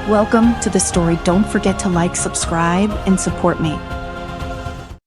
Welcome to the story. Don't forget to like, subscribe, and support me.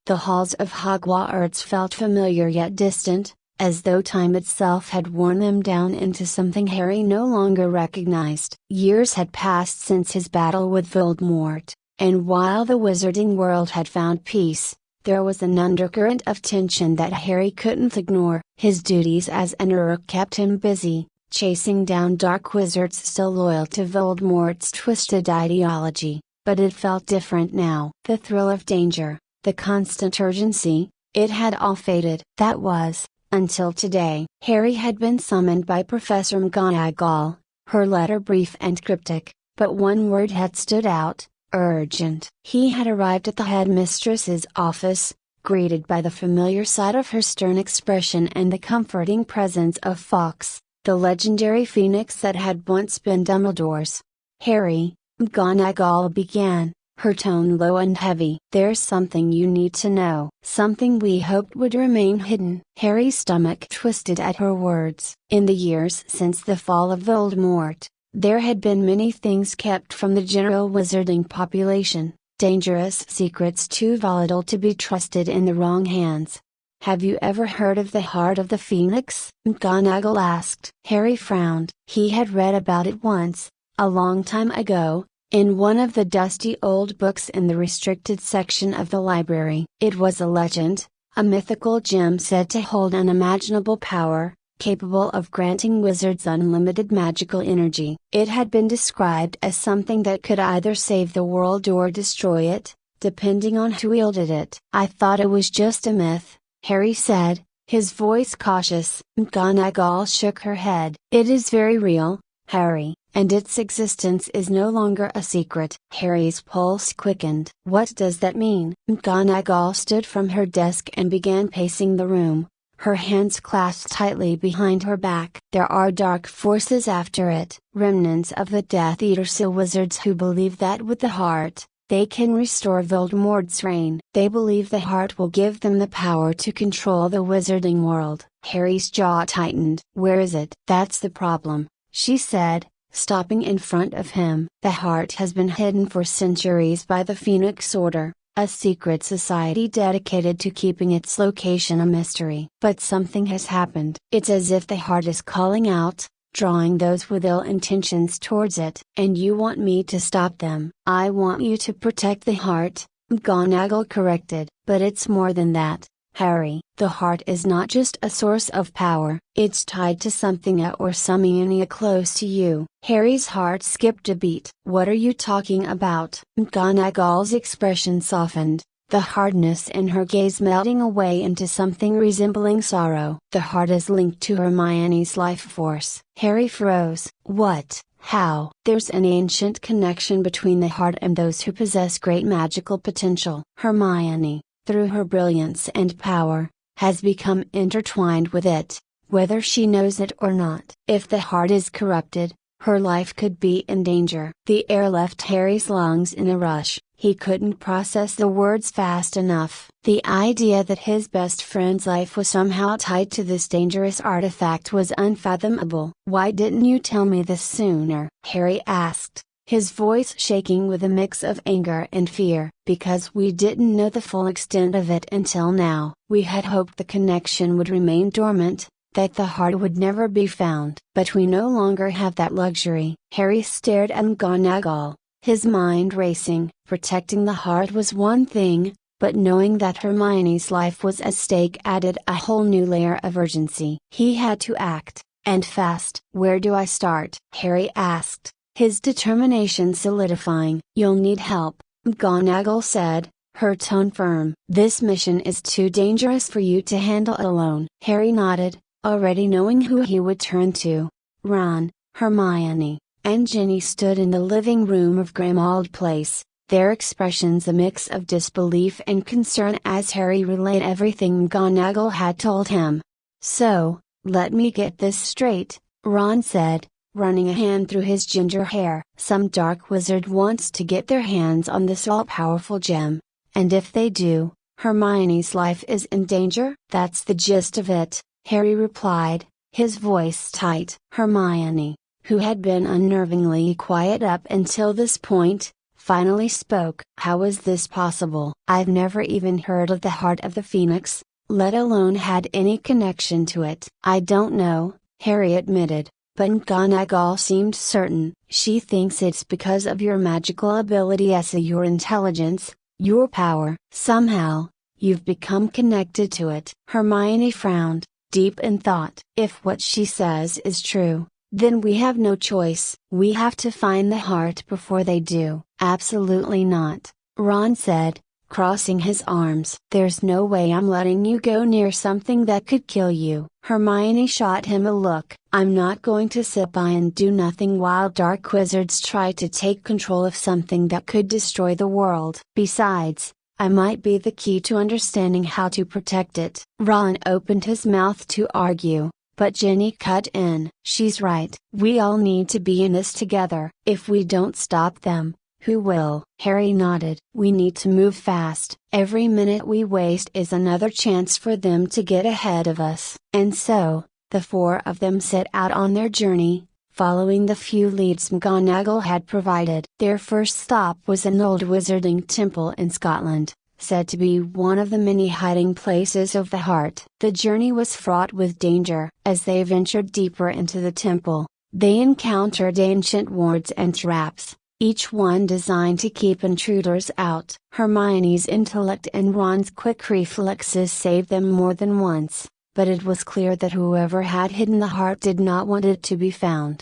The halls of Hogwarts felt familiar yet distant, as though time itself had worn them down into something Harry no longer recognized. Years had passed since his battle with Voldemort, and while the wizarding world had found peace, there was an undercurrent of tension that Harry couldn't ignore. His duties as an Uruk kept him busy, chasing down dark wizards still loyal to Voldemort's twisted ideology, but it felt different now. The thrill of danger, the constant urgency, it had all faded. That was, until today. Harry had been summoned by Professor McGonagall, her letter brief and cryptic, but one word had stood out: urgent. He had arrived at the headmistress's office, greeted by the familiar sight of her stern expression and the comforting presence of Fawkes, the legendary phoenix that had once been Dumbledore's. "Harry," McGonagall began, her tone low and heavy. "There's something you need to know. Something we hoped would remain hidden." Harry's stomach twisted at her words. In the years since the fall of Voldemort, there had been many things kept from the general wizarding population, dangerous secrets too volatile to be trusted in the wrong hands. "Have you ever heard of the Heart of the Phoenix?" McGonagall asked. Harry frowned. He had read about it once, a long time ago, in one of the dusty old books in the restricted section of the library. It was a legend, a mythical gem said to hold unimaginable power, capable of granting wizards unlimited magical energy. It had been described as something that could either save the world or destroy it, depending on who wielded it. "I thought it was just a myth," Harry said, his voice cautious. McGonagall shook her head. "It is very real, Harry, and its existence is no longer a secret." Harry's pulse quickened. "What does that mean?" McGonagall stood from her desk and began pacing the room, her hands clasped tightly behind her back. "There are dark forces after it. Remnants of the Death Eater wizards who believe that with the heart, they can restore Voldemort's reign. They believe the heart will give them the power to control the wizarding world." Harry's jaw tightened. "Where is it?" "That's the problem," she said, stopping in front of him. "The heart has been hidden for centuries by the Phoenix Order, a secret society dedicated to keeping its location a mystery. But something has happened. It's as if the heart is calling out, drawing those with ill intentions towards it. And you want me to stop them." "I want you to protect the heart," McGonagall corrected. "But it's more than that, Harry. The heart is not just a source of power, it's tied to something or someone close to you." Harry's heart skipped a beat. "What are you talking about?" McGonagall's expression softened, the hardness in her gaze melting away into something resembling sorrow. "The heart is linked to Hermione's life force." Harry froze. "What? How?" "There's an ancient connection between the heart and those who possess great magical potential. Hermione, through her brilliance and power, has become intertwined with it, whether she knows it or not. If the heart is corrupted, her life could be in danger." The air left Harry's lungs in a rush. He couldn't process the words fast enough. The idea that his best friend's life was somehow tied to this dangerous artifact was unfathomable. "Why didn't you tell me this sooner?" Harry asked, his voice shaking with a mix of anger and fear. "Because we didn't know the full extent of it until now. We had hoped the connection would remain dormant, that the heart would never be found. But we no longer have that luxury." Harry stared at McGonagall, his mind racing. Protecting the heart was one thing, but knowing that Hermione's life was at stake added a whole new layer of urgency. He had to act, and fast. "Where do I start?" Harry asked, his determination solidifying. "You'll need help," McGonagall said, her tone firm. "This mission is too dangerous for you to handle alone." Harry nodded, already knowing who he would turn to. Ron, Hermione, and Ginny stood in the living room of Grimmauld Place, their expressions a mix of disbelief and concern as Harry relayed everything McGonagall had told him. "So, let me get this straight," Ron said, running a hand through his ginger hair. "Some dark wizard wants to get their hands on this all-powerful gem, and if they do, Hermione's life is in danger?" "That's the gist of it," Harry replied, his voice tight. "Hermione, who had been unnervingly quiet up until this point, finally spoke. "How is this possible? I've never even heard of the heart of the phoenix, let alone had any connection to it." "I don't know," Harry admitted, but McGonagall seemed certain. "She thinks it's because of your magical ability as your intelligence, your power. Somehow, you've become connected to it." Hermione frowned, deep in thought. "If what she says is true, then we have no choice. We have to find the heart before they do." "Absolutely not," Ron said, crossing his arms. "There's no way I'm letting you go near something that could kill you." Hermione shot him a look. "I'm not going to sit by and do nothing while dark wizards try to take control of something that could destroy the world. Besides, I might be the key to understanding how to protect it." Ron opened his mouth to argue, but Ginny cut in. "She's right. We all need to be in this together. If we don't stop them, who will?" Harry nodded. "We need to move fast. Every minute we waste is another chance for them to get ahead of us." And so, the four of them set out on their journey, following the few leads McGonagall had provided. Their first stop was an old wizarding temple in Scotland, said to be one of the many hiding places of the heart. The journey was fraught with danger. As they ventured deeper into the temple, they encountered ancient wards and traps, each one designed to keep intruders out. Hermione's intellect and Ron's quick reflexes saved them more than once, but it was clear that whoever had hidden the heart did not want it to be found.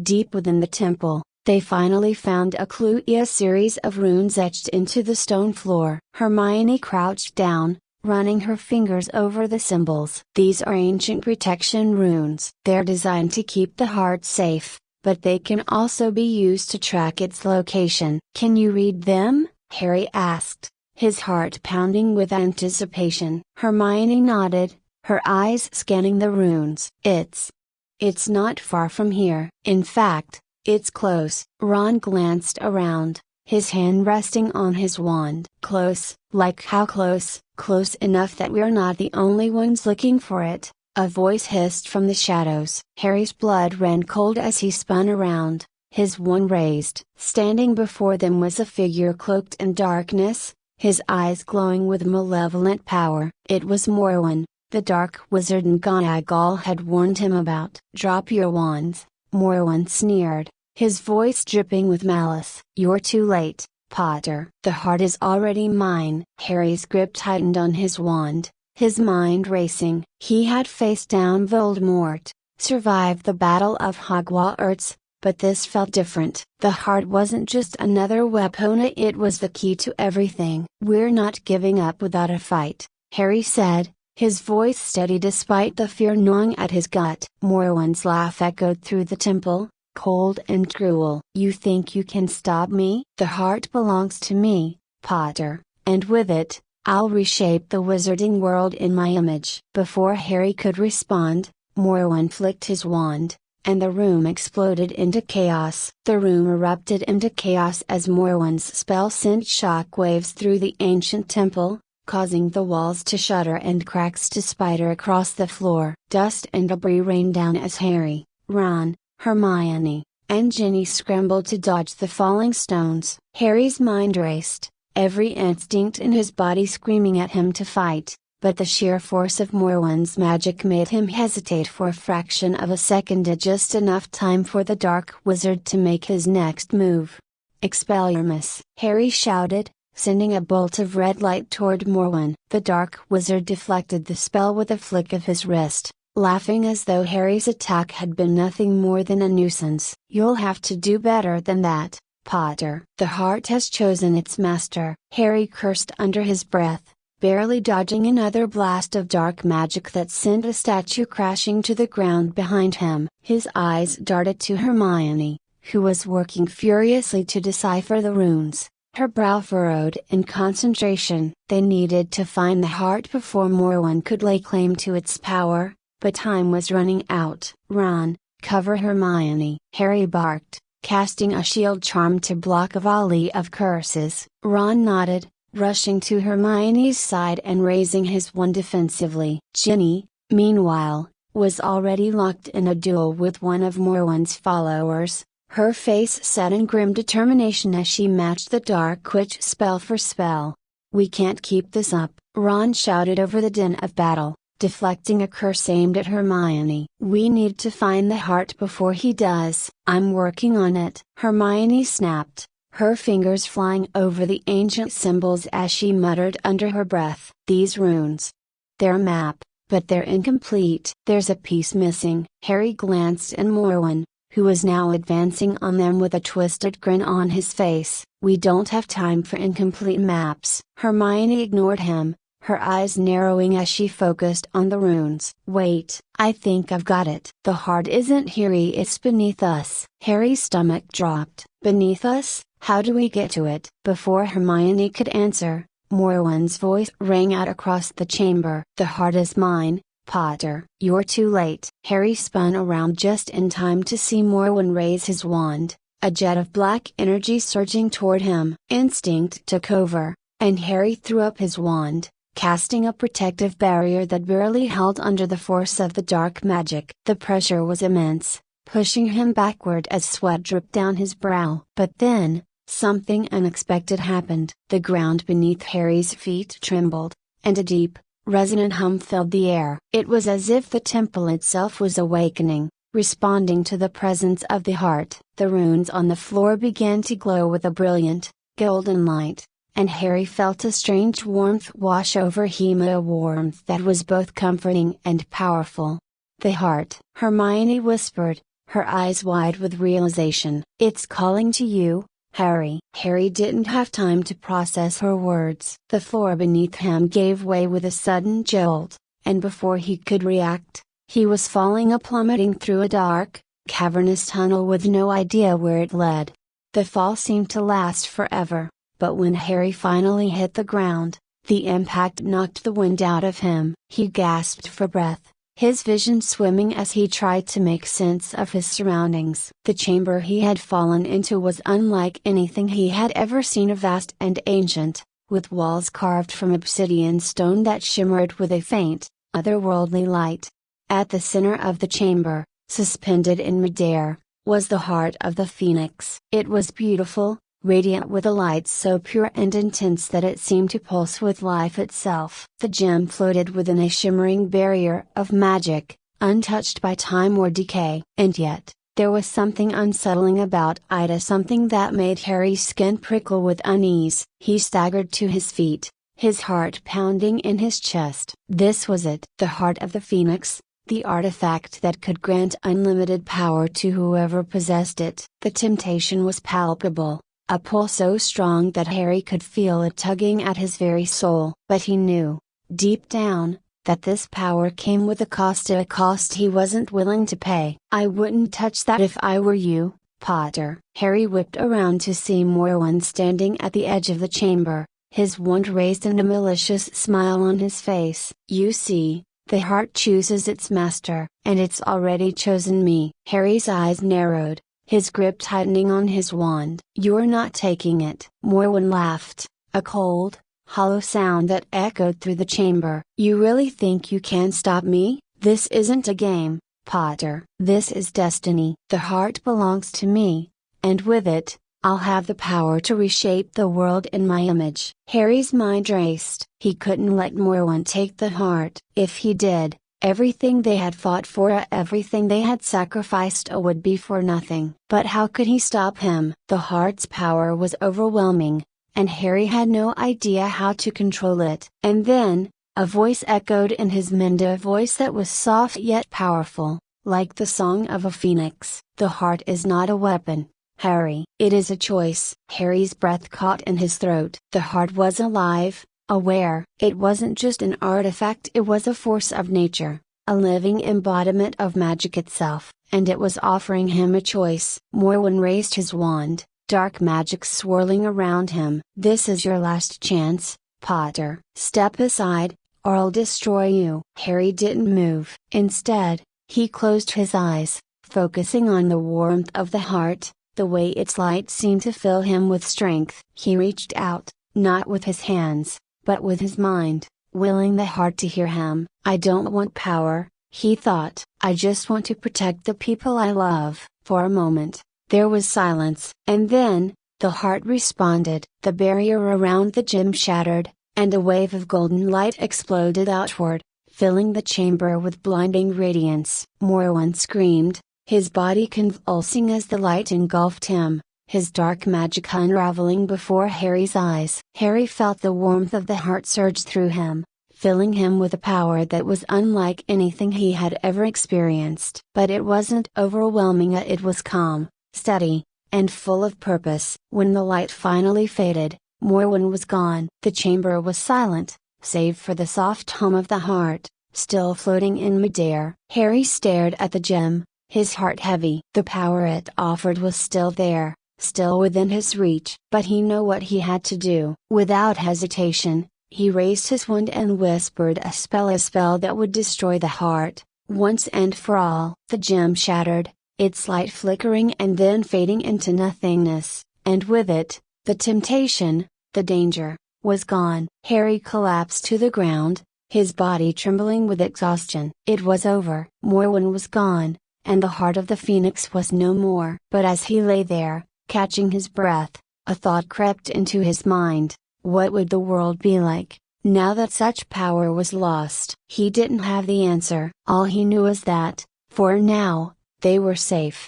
Deep within the temple, they finally found a clue: a series of runes etched into the stone floor. Hermione crouched down, running her fingers over the symbols. "These are ancient protection runes. They're designed to keep the heart safe, but they can also be used to track its location." "Can you read them?" Harry asked, his heart pounding with anticipation. Hermione nodded, her eyes scanning the runes. It's not far from here. In fact, it's close." Ron glanced around, his hand resting on his wand. "Close? Like how close?" "Close enough that we're not the only ones looking for it," a voice hissed from the shadows. Harry's blood ran cold as he spun around, his wand raised. Standing before them was a figure cloaked in darkness, his eyes glowing with malevolent power. It was Morwen, the dark wizard McGonagall had warned him about. "Drop your wands," Morwen sneered, his voice dripping with malice. "You're too late, Potter. The heart is already mine." Harry's grip tightened on his wand, his mind racing. He had faced down Voldemort, survived the Battle of Hogwarts, but this felt different. The heart wasn't just another weapon, it was the key to everything. "We're not giving up without a fight," Harry said, his voice steady despite the fear gnawing at his gut. Morwen's laugh echoed through the temple, cold and cruel. "You think you can stop me? The heart belongs to me, Potter, and with it, I'll reshape the wizarding world in my image." Before Harry could respond, Morwen flicked his wand, and the room exploded into chaos. The room erupted into chaos as Morwen's spell sent shockwaves through the ancient temple, causing the walls to shudder and cracks to spider across the floor. Dust and debris rained down as Harry, Ron, Hermione, and Ginny scrambled to dodge the falling stones. Harry's mind raced, every instinct in his body screaming at him to fight, but the sheer force of Morwen's magic made him hesitate for a fraction of a second, just enough time for the dark wizard to make his next move. "Expelliarmus!" Harry shouted, sending a bolt of red light toward Morwen. The dark wizard deflected the spell with a flick of his wrist, laughing as though Harry's attack had been nothing more than a nuisance. "You'll have to do better than that, Potter. The heart has chosen its master." Harry cursed under his breath, barely dodging another blast of dark magic that sent a statue crashing to the ground behind him. His eyes darted to Hermione, who was working furiously to decipher the runes, her brow furrowed in concentration. They needed to find the heart before Morwen could lay claim to its power, but time was running out. "Ron, cover Hermione!" Harry barked, casting a shield charm to block a volley of curses. Ron nodded, rushing to Hermione's side and raising his wand defensively. Ginny, meanwhile, was already locked in a duel with one of Morwen's followers, her face set in grim determination as she matched the Dark Witch spell for spell. "We can't keep this up," Ron shouted over the din of battle, deflecting a curse aimed at Hermione. "We need to find the heart before he does." "I'm working on it," Hermione snapped, her fingers flying over the ancient symbols as she muttered under her breath. "These runes. They're a map, but they're incomplete. There's a piece missing." Harry glanced at Morwen, who was now advancing on them with a twisted grin on his face. "We don't have time for incomplete maps." Hermione ignored him, her eyes narrowing as she focused on the runes. "Wait, I think I've got it. The heart isn't here, it's beneath us." Harry's stomach dropped. "Beneath us? How do we get to it?" Before Hermione could answer, Morwen's voice rang out across the chamber. "The heart is mine, Potter." "You're too late." Harry spun around just in time to see Morwen raise his wand, a jet of black energy surging toward him. Instinct took over, and Harry threw up his wand, casting a protective barrier that barely held under the force of the dark magic. The pressure was immense, pushing him backward as sweat dripped down his brow. But then, something unexpected happened. The ground beneath Harry's feet trembled, and a deep, resonant hum filled the air. It was as if the temple itself was awakening, responding to the presence of the heart. The runes on the floor began to glow with a brilliant, golden light, and Harry felt a strange warmth wash over him, a warmth that was both comforting and powerful. "The heart," Hermione whispered, her eyes wide with realization. "It's calling to you, Harry." Harry didn't have time to process her words. The floor beneath him gave way with a sudden jolt, and before he could react, he was falling plummeting through a dark, cavernous tunnel with no idea where it led. The fall seemed to last forever, but when Harry finally hit the ground, the impact knocked the wind out of him. He gasped for breath, his vision swimming as he tried to make sense of his surroundings. The chamber he had fallen into was unlike anything he had ever seen, vast and ancient, with walls carved from obsidian stone that shimmered with a faint, otherworldly light. At the center of the chamber, suspended in midair, was the heart of the phoenix. It was beautiful, radiant with a light so pure and intense that it seemed to pulse with life itself. The gem floated within a shimmering barrier of magic, untouched by time or decay. And yet, there was something unsettling about Ida, something that made Harry's skin prickle with unease. He staggered to his feet, his heart pounding in his chest. This was it. The heart of the phoenix, the artifact that could grant unlimited power to whoever possessed it. The temptation was palpable. A pull so strong that Harry could feel it tugging at his very soul. But he knew, deep down, that this power came with a cost he wasn't willing to pay. "I wouldn't touch that if I were you, Potter." Harry whipped around to see Morwen standing at the edge of the chamber, his wand raised and a malicious smile on his face. "You see, the heart chooses its master, and it's already chosen me." Harry's eyes narrowed, his grip tightening on his wand. "You're not taking it." Morwen laughed, a cold, hollow sound that echoed through the chamber. "You really think you can stop me? This isn't a game, Potter. This is destiny. The heart belongs to me, and with it, I'll have the power to reshape the world in my image." Harry's mind raced. He couldn't let Morwen take the heart. If he did, everything they had fought for, everything they had sacrificed, would be for nothing. But how could he stop him? The heart's power was overwhelming, and Harry had no idea how to control it. And then, a voice echoed in his mind, a voice that was soft yet powerful, like the song of a phoenix. "The heart is not a weapon, Harry. It is a choice." Harry's breath caught in his throat. The heart was alive, aware. It wasn't just an artifact, it was a force of nature, a living embodiment of magic itself, and it was offering him a choice. Morwen raised his wand, dark magic swirling around him. "This is your last chance, Potter. Step aside, or I'll destroy you." Harry didn't move. Instead, he closed his eyes, focusing on the warmth of the heart, the way its light seemed to fill him with strength. He reached out, not with his hands, but with his mind, willing the heart to hear him. "I don't want power, He thought, I just want to protect the people I love. For a moment, there was silence. And then, the heart responded. The barrier around the gem shattered, and a wave of golden light exploded outward, filling the chamber with blinding radiance. Morwen screamed, his body convulsing as the light engulfed him, his dark magic unraveling before Harry's eyes. Harry felt the warmth of the heart surge through him, filling him with a power that was unlike anything he had ever experienced. But it wasn't overwhelming, it was calm, steady, and full of purpose. When the light finally faded, Morwen was gone. The chamber was silent, save for the soft hum of the heart, still floating in midair. Harry stared at the gem, his heart heavy. The power it offered was still there, still within his reach. But he knew what he had to do. Without hesitation, he raised his wand and whispered a spell that would destroy the heart, once and for all. The gem shattered, its light flickering and then fading into nothingness, and with it, the temptation, the danger, was gone. Harry collapsed to the ground, his body trembling with exhaustion. It was over. Morwen was gone, and the heart of the phoenix was no more. But as he lay there, catching his breath, a thought crept into his mind. What would the world be like, now that such power was lost? He didn't have the answer. All he knew was that, for now, they were safe.